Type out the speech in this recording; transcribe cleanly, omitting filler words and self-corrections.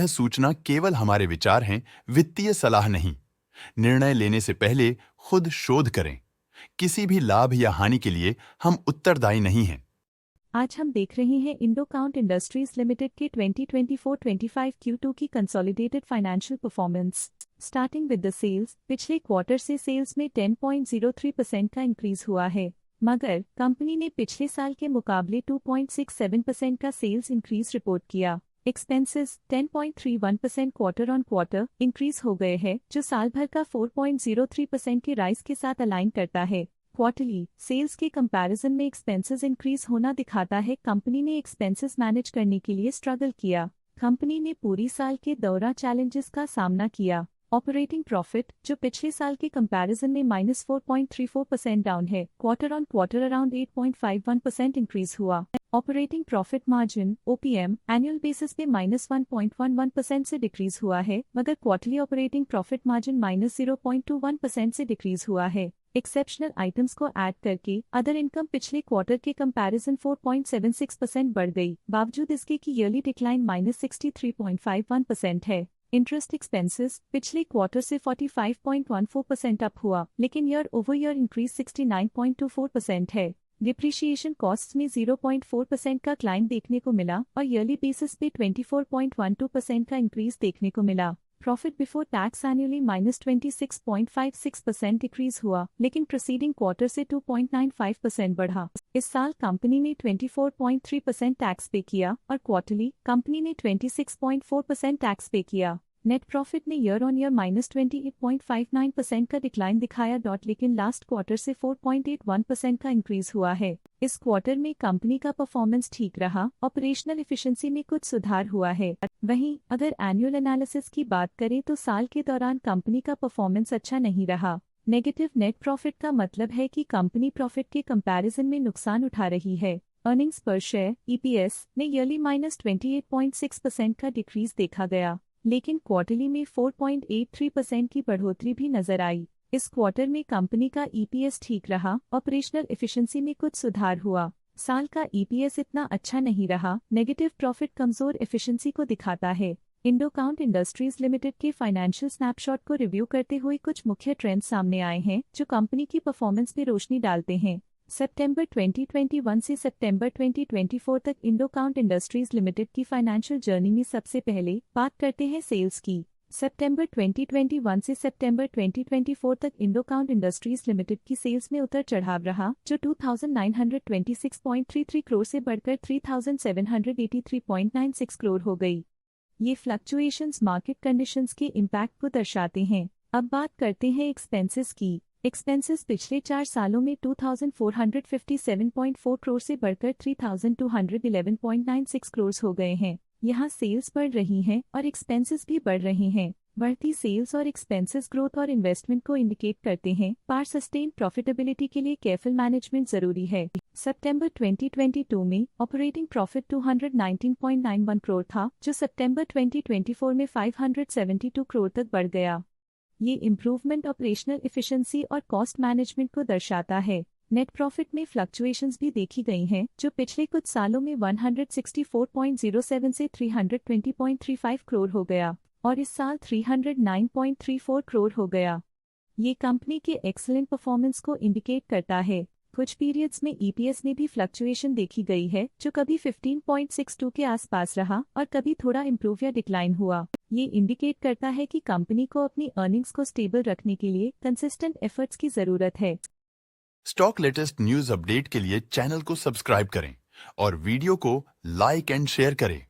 सूचना केवल हमारे विचार हैं, वित्तीय सलाह नहीं। निर्णय लेने से पहले खुद शोध करें। किसी भी लाभ या हानि के लिए हम उत्तरदायी नहीं हैं। आज हम देख रहे हैं इंडो काउंट इंडस्ट्रीज लिमिटेड के 2024-25 Q2 की consolidated financial performance. Starting with the sales, पिछले क्वार्टर से सेल्स में 10.03% का इंक्रीज हुआ है, मगर कंपनी ने पिछले साल के मुकाबले 2.67% का सेल्स इंक्रीज रिपोर्ट किया। Expenses 10.31% quarter on quarter increase हो गए हैं, जो साल भर का 4.03% की राइज के साथ अलाइन करता है। क्वार्टरली सेल्स के कंपैरिजन में एक्सपेंसेस इंक्रीज होना दिखाता है कंपनी ने एक्सपेंसेस मैनेज करने के लिए स्ट्रगल किया। कंपनी ने पूरी साल के दौरान चैलेंजेस का सामना किया। ऑपरेटिंग प्रॉफिट, जो पिछले साल के कंपैरिजन में -4.34% डाउन है, quarter on quarter around 8.51% increase हुआ। Operating profit margin OPM annual basis पे -1.11% से डिक्रीज हुआ है, मगर क्वार्टरली ऑपरेटिंग प्रॉफिट मार्जिन -0.21% से डिक्रीज हुआ है। एक्सेप्शनल आइटम्स को ऐड करके अदर इनकम पिछले क्वार्टर के कंपैरिजन 4.76% बढ़ गई, बावजूद इसके कि ईयरली डिक्लाइन -63.51% है। इंटरेस्ट एक्सपेंसेस पिछले क्वार्टर से 45.14% अप हुआ, लेकिन ईयर ओवर ईयर इंक्रीज 69.24% है। डिप्रिशिएशन कॉस्ट्स में 0.4% का क्लाइम देखने को मिला और ईयरली बेसिस पे 24.12% का इंक्रीज देखने को मिला। Profit before tax annually -26.56% decrease हुआ, लेकिन प्रीसीडिंग क्वार्टर से 2.95% बढ़ा। इस साल कंपनी ने 24.3% टैक्स पे किया और क्वार्टरली कंपनी ने 26.4% टैक्स पे किया। नेट प्रॉफिट ने ईयर ऑन ईयर -28.59% का डिक्लाइन दिखाया, लेकिन लास्ट क्वार्टर से 4.81% का इंक्रीज हुआ है। इस क्वार्टर में कंपनी का परफॉर्मेंस ठीक रहा, ऑपरेशनल एफिशिएंसी में कुछ सुधार हुआ है। वहीं अगर एनुअल एनालिसिस की बात करें तो साल के दौरान कंपनी का परफॉर्मेंस अच्छा नहीं रहा। नेगेटिव नेट प्रॉफिट का मतलब है कि कंपनी प्रॉफिट के कंपैरिजन में नुकसान उठा रही है। अर्निंग्स पर शेयर EPS ने ईयरली -28.6% का डिक्रीज देखा गया, लेकिन क्वार्टरली में 4.83% की बढ़ोतरी भी नजर आई। इस क्वार्टर में कंपनी का EPS ठीक रहा, ऑपरेशनल एफिशिएंसी में कुछ सुधार हुआ। साल का EPS इतना अच्छा नहीं रहा। नेगेटिव प्रॉफिट कमजोर एफिशिएंसी को दिखाता है। इंडो काउंट इंडस्ट्रीज लिमिटेड के फाइनेंशियल स्नैपशॉट को रिव्यू करते हुए कुछ मुख्य ट्रेंड्स सामने आए हैं, जो कंपनी की परफॉर्मेंस पे रोशनी डालते हैं। सितंबर 2021 से सितंबर 2024 तक इंडो काउंट इंडस्ट्रीज लिमिटेड की फाइनेंशियल जर्नी में सबसे पहले बात करते हैं सेल्स की। सितंबर 2021 से सितंबर 2024 तक इंडो काउंट इंडस्ट्रीज लिमिटेड की सेल्स में उतर चढ़ाव रहा, जो 2926.33 करोड़ से बढ़कर 3783.96 करोड़ हो गई। ये फ्लक्चुएशंस मार्केट कंडीशंस के इम्पैक्ट को दर्शाते हैं। अब बात करते हैं एक्सपेंसेस की। एक्सपेंसेस पिछले 4 सालों में 2457.4 करोड़ से बढ़कर 3211.96 करोड़ हो गए हैं। यहाँ सेल्स बढ़ रही हैं और एक्सपेंसेस भी बढ़ रहे हैं। बढ़ती सेल्स और एक्सपेंसेस ग्रोथ और इन्वेस्टमेंट को इंडिकेट करते हैं, पर सस्टेन प्रॉफिटेबिलिटी के लिए केयरफुल मैनेजमेंट जरूरी है। सितंबर 2022 में ऑपरेटिंग प्रॉफिट 219.91 करोड़ था, जो सितंबर 2024 में 572 करोड़ तक बढ़ गया। ये इम्प्रूवमेंट ऑपरेशनल एफिशिएंसी और कॉस्ट मैनेजमेंट को दर्शाता है। नेट प्रॉफिट में फ्लक्चुएशंस भी देखी गई हैं, जो पिछले कुछ सालों में 164.07 से 320.35 करोड़ हो गया और इस साल 309.34 करोड़ हो गया। ये कंपनी के एक्सीलेंट परफॉर्मेंस को इंडिकेट करता है। कुछ पीरियड्स में EPS में भी फ्लक्चुएशन देखी गई है, जो कभी 15.62 के आसपास रहा और कभी थोड़ा इम्प्रूव या डिक्लाइन हुआ। ये इंडिकेट करता है कि कंपनी को अपनी अर्निंग्स को स्टेबल रखने के लिए कंसिस्टेंट एफर्ट्स की जरूरत है। स्टॉक लेटेस्ट न्यूज अपडेट के लिए चैनल को सब्सक्राइब करें और वीडियो को लाइक एंड शेयर करें।